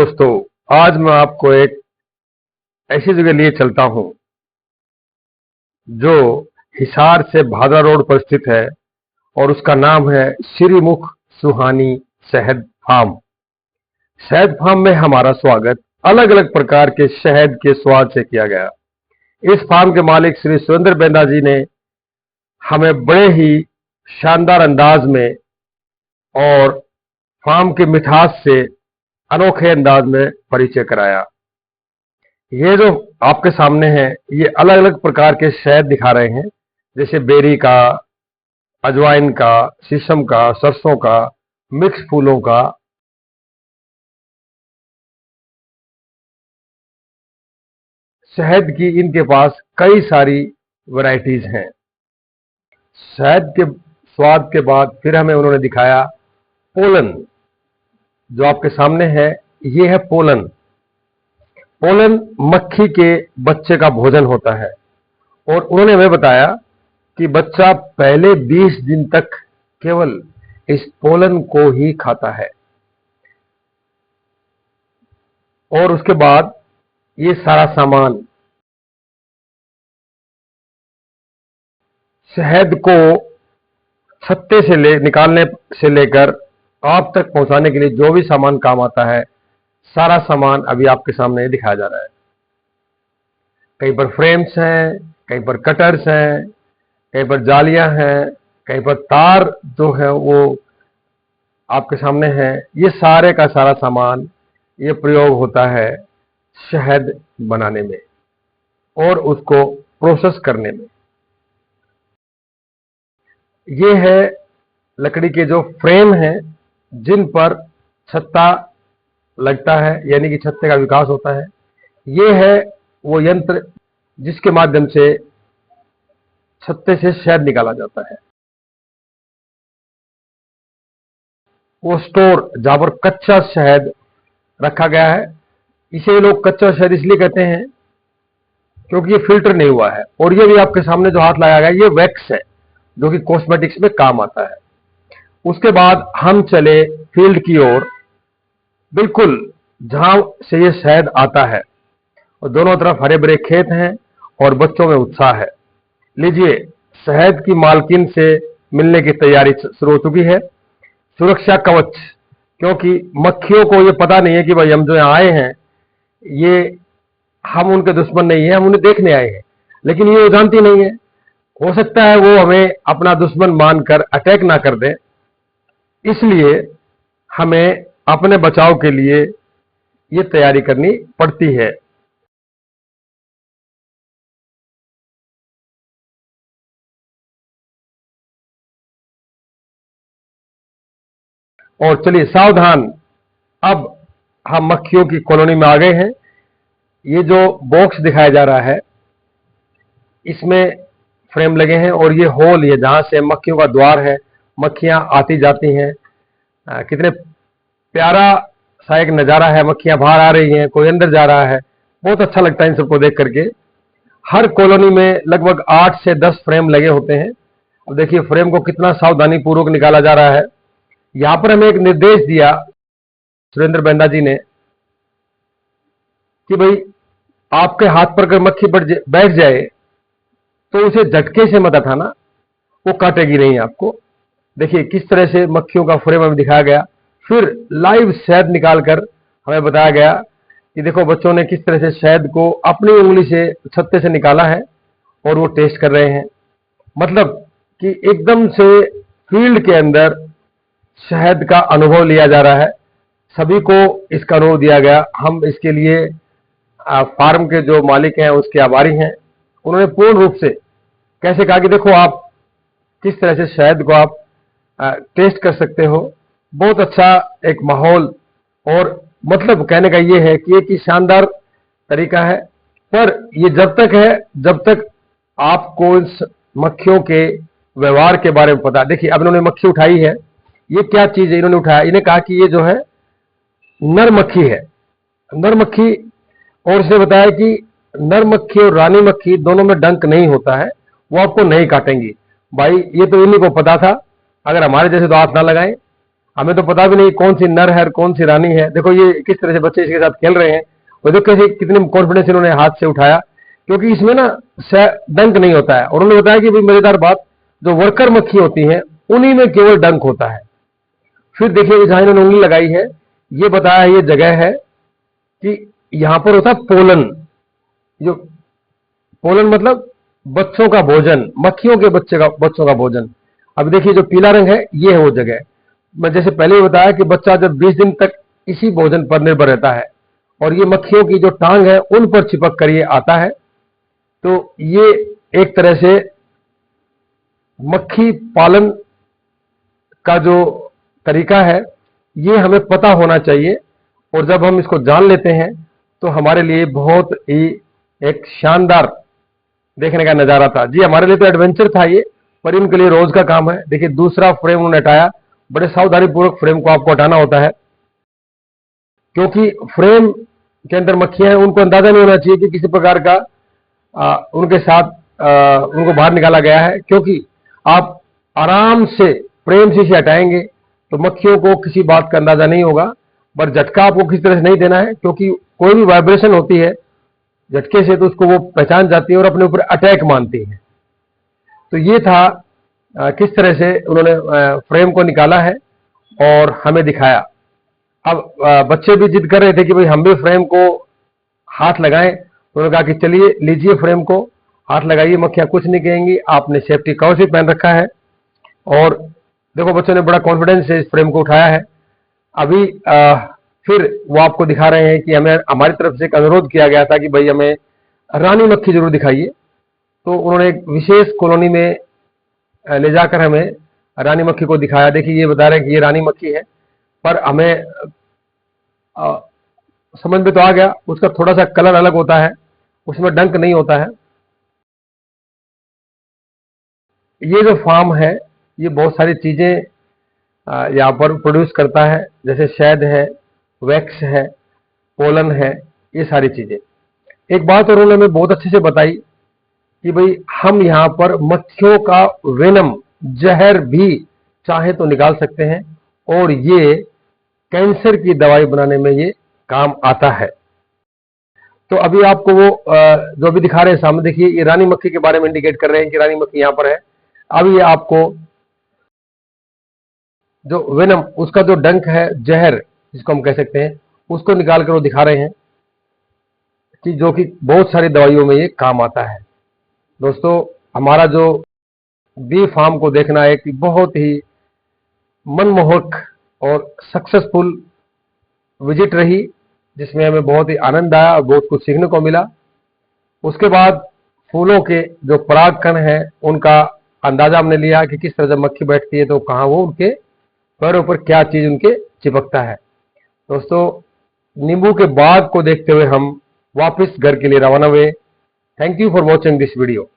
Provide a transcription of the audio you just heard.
दोस्तों, आज मैं आपको एक ऐसी जगह लिए चलता हूं जो हिसार से भादरा रोड पर स्थित है और उसका नाम है श्रीमुख सुहानी शहद फार्म। शहद फार्म में हमारा स्वागत अलग अलग प्रकार के शहद के स्वाद से किया गया। इस फार्म के मालिक श्री सुरेंद्र बेंदा जी ने हमें बड़े ही शानदार अंदाज में और फार्म की मिठास से अनोखे अंदाज में परिचय कराया। ये जो आपके सामने है ये अलग अलग प्रकार के शहद दिखा रहे हैं, जैसे बेरी का, अजवाइन का, शीशम का, सरसों का, मिक्स फूलों का। शहद की इनके पास कई सारी वैरायटीज हैं। शहद के स्वाद के बाद फिर हमें उन्होंने दिखाया पोलन। जो आपके सामने है ये है पोलन। पोलन मक्खी के बच्चे का भोजन होता है और उन्होंने हमें बताया कि बच्चा पहले 20 दिन तक केवल इस पोलन को ही खाता है और उसके बाद ये सारा सामान शहद को छत्ते से निकालने से लेकर आप तक पहुंचाने के लिए जो भी सामान काम आता है, सारा सामान अभी आपके सामने दिखाया जा रहा है। कहीं पर फ्रेम्स हैं, कहीं पर कटर्स हैं, कहीं पर जालियां हैं, कहीं पर तार जो है वो आपके सामने है। ये सारे का सारा सामान ये प्रयोग होता है शहद बनाने में और उसको प्रोसेस करने में। ये है लकड़ी के जो फ्रेम हैं जिन पर छत्ता लगता है, यानी कि छत्ते का विकास होता है। ये है वो यंत्र जिसके माध्यम से छत्ते से शहद निकाला जाता है। वो स्टोर जहां पर कच्चा शहद रखा गया है, इसे लोग कच्चा शहद इसलिए कहते हैं क्योंकि ये फिल्टर नहीं हुआ है। और ये भी आपके सामने जो हाथ लगाया गया ये वैक्स है जो कि कॉस्मेटिक्स में काम आता है। उसके बाद हम चले फील्ड की ओर, बिल्कुल जहां से ये शहद आता है और दोनों तरफ हरे भरे खेत हैं और बच्चों में उत्साह है। लीजिए, शहद की मालकिन से मिलने की तैयारी शुरू हो चुकी है। सुरक्षा कवच, क्योंकि मक्खियों को ये पता नहीं है कि भाई हम जो यहाँ आए हैं ये हम उनके दुश्मन नहीं है, हम उन्हें देखने आए हैं, लेकिन ये वो जानती नहीं है। हो सकता है वो हमें अपना दुश्मन मानकर अटैक ना कर दे, इसलिए हमें अपने बचाव के लिए ये तैयारी करनी पड़ती है। और चलिए सावधान, अब हम मक्खियों की कॉलोनी में आ गए हैं। ये जो बॉक्स दिखाया जा रहा है इसमें फ्रेम लगे हैं और ये होल, ये जहां से मक्खियों का द्वार है, मक्खियां आती जाती हैं। कितने प्यारा सा एक नजारा है। मक्खियां बाहर आ रही हैं, कोई अंदर जा रहा है, बहुत अच्छा लगता है इन सबको देख करके। हर कॉलोनी में लगभग 8 से 10 फ्रेम लगे होते हैं। अब देखिए फ्रेम को कितना सावधानी पूर्वक निकाला जा रहा है। यहां पर हमें एक निर्देश दिया सुरेंद्र बेंदा जी ने कि भाई आपके हाथ पर अगर मक्खी बैठ जाए तो उसे झटके से मत हटाना, वो काटेगी नहीं आपको। देखिए किस तरह से मक्खियों का फ्रेम हमें दिखाया गया। फिर लाइव शहद निकालकर हमें बताया गया कि देखो बच्चों ने किस तरह से शहद को अपनी उंगली से छत्ते से निकाला है और वो टेस्ट कर रहे हैं। मतलब कि एकदम से फील्ड के अंदर शहद का अनुभव लिया जा रहा है। सभी को इसका अनुभव दिया गया। हम इसके लिए फार्म के जो मालिक हैं उसके आभारी हैं। उन्होंने पूर्ण रूप से कैसे कहा कि देखो आप किस तरह से शहद को आप टेस्ट कर सकते हो। बहुत अच्छा एक माहौल, और मतलब कहने का ये है कि एक शानदार तरीका है। पर ये जब तक है जब तक आपको इस मक्खियों के व्यवहार के बारे में पता। देखिए अब इन्होंने मक्खी उठाई है, ये क्या चीज है इन्होंने उठाया, इन्हें कहा कि ये जो है नर मक्खी है, नर मक्खी। और इसने बताया कि नर मक्खी और रानी मक्खी दोनों में डंक नहीं होता है, वो आपको नहीं काटेंगी। भाई ये तो इन्हीं को पता था, अगर हमारे जैसे तो हाथ ना लगाएं। हमें तो पता भी नहीं कौन सी नर है और कौन सी रानी है। देखो ये किस तरह से बच्चे इसके साथ खेल रहे हैं, और देखो कैसे कितने कॉन्फिडेंस इन्होंने हाथ से उठाया, क्योंकि इसमें ना डंक नहीं होता है। और उन्होंने बताया कि भाई मजेदार बात, जो वर्कर मक्खी होती हैं उन्हीं में केवल डंक होता है। फिर देखिए जहां इन्होंने उंगली लगाई है, ये बताया ये जगह है कि यहां पर होता है पोलन। जो पोलन मतलब बच्चों का भोजन, मक्खियों के बच्चों का भोजन। अब देखिए जो पीला रंग है ये है वो जगह। मैं जैसे पहले ही बताया कि बच्चा जब 20 दिन तक इसी भोजन पर निर्भर रहता है, और ये मक्खियों की जो टांग है उन पर चिपक कर ये आता है। तो ये एक तरह से मक्खी पालन का जो तरीका है ये हमें पता होना चाहिए, और जब हम इसको जान लेते हैं तो हमारे लिए बहुत ही एक शानदार देखने का नजारा था। जी हमारे लिए तो एडवेंचर था ये, पर इनके लिए रोज का काम है। देखिए दूसरा फ्रेम उन्होंने हटाया, बड़े सावधानी पूर्वक फ्रेम को आपको हटाना होता है, क्योंकि फ्रेम के अंदर मक्खियां हैं, उनको अंदाजा नहीं होना चाहिए कि किसी प्रकार का उनके साथ उनको बाहर निकाला गया है। क्योंकि आप आराम से फ्रेम से इसे हटाएंगे तो मक्खियों को किसी बात का अंदाजा नहीं होगा, पर झटका आपको किसी तरह से नहीं देना है, क्योंकि कोई भी वाइब्रेशन होती है झटके से तो उसको वो पहचान जाती है और अपने ऊपर अटैक मानती है। तो ये था किस तरह से उन्होंने फ्रेम को निकाला है और हमें दिखाया। अब बच्चे भी जिद कर रहे थे कि भाई हम भी फ्रेम को हाथ लगाएं, तो उन्होंने कहा कि चलिए लीजिए फ्रेम को हाथ लगाइए, मक्खियां कुछ नहीं कहेंगी, आपने सेफ्टी कवर भी पहन रखा है। और देखो बच्चों ने बड़ा कॉन्फिडेंस से इस फ्रेम को उठाया है। अभी फिर वो आपको दिखा रहे हैं कि हमें हमारी तरफ से एक अनुरोध किया गया था कि भाई हमें रानी मक्खी जरूर दिखाइए। तो उन्होंने एक विशेष कॉलोनी में ले जाकर हमें रानी मक्खी को दिखाया। देखिए ये बता रहे हैं कि ये रानी मक्खी है, पर हमें समझ में तो आ गया, उसका थोड़ा सा कलर अलग होता है, उसमें डंक नहीं होता है। ये जो फार्म है ये बहुत सारी चीजें यहाँ पर प्रोड्यूस करता है, जैसे शहद है, वैक्स है, पोलन है, ये सारी चीजें। एक बात और उन्होंने हमें बहुत अच्छे से बताई कि भाई हम यहाँ पर मक्खियों का वेनम, जहर भी चाहे तो निकाल सकते हैं, और ये कैंसर की दवाई बनाने में ये काम आता है। तो अभी आपको वो जो अभी दिखा रहे हैं सामने, देखिए ये रानी मक्खी के बारे में इंडिकेट कर रहे हैं कि रानी मक्खी यहाँ पर है। अब ये आपको जो वेनम, उसका जो डंक है, जहर जिसको हम कह सकते हैं, उसको निकाल कर वो दिखा रहे हैं कि जो कि बहुत सारी दवाइयों में ये काम आता है। दोस्तों हमारा जो बी फार्म को देखना एक बहुत ही मनमोहक और सक्सेसफुल विजिट रही, जिसमें हमें बहुत ही आनंद आया और बहुत कुछ सीखने को मिला। उसके बाद फूलों के जो परागकण हैं उनका अंदाजा हमने लिया कि किस तरह जब मक्खी बैठती है तो कहाँ वो उनके पैरों पर क्या चीज उनके चिपकता है। दोस्तों नींबू के बाग को देखते हुए हम वापस घर के लिए रवाना हुए। Thank you for watching this video.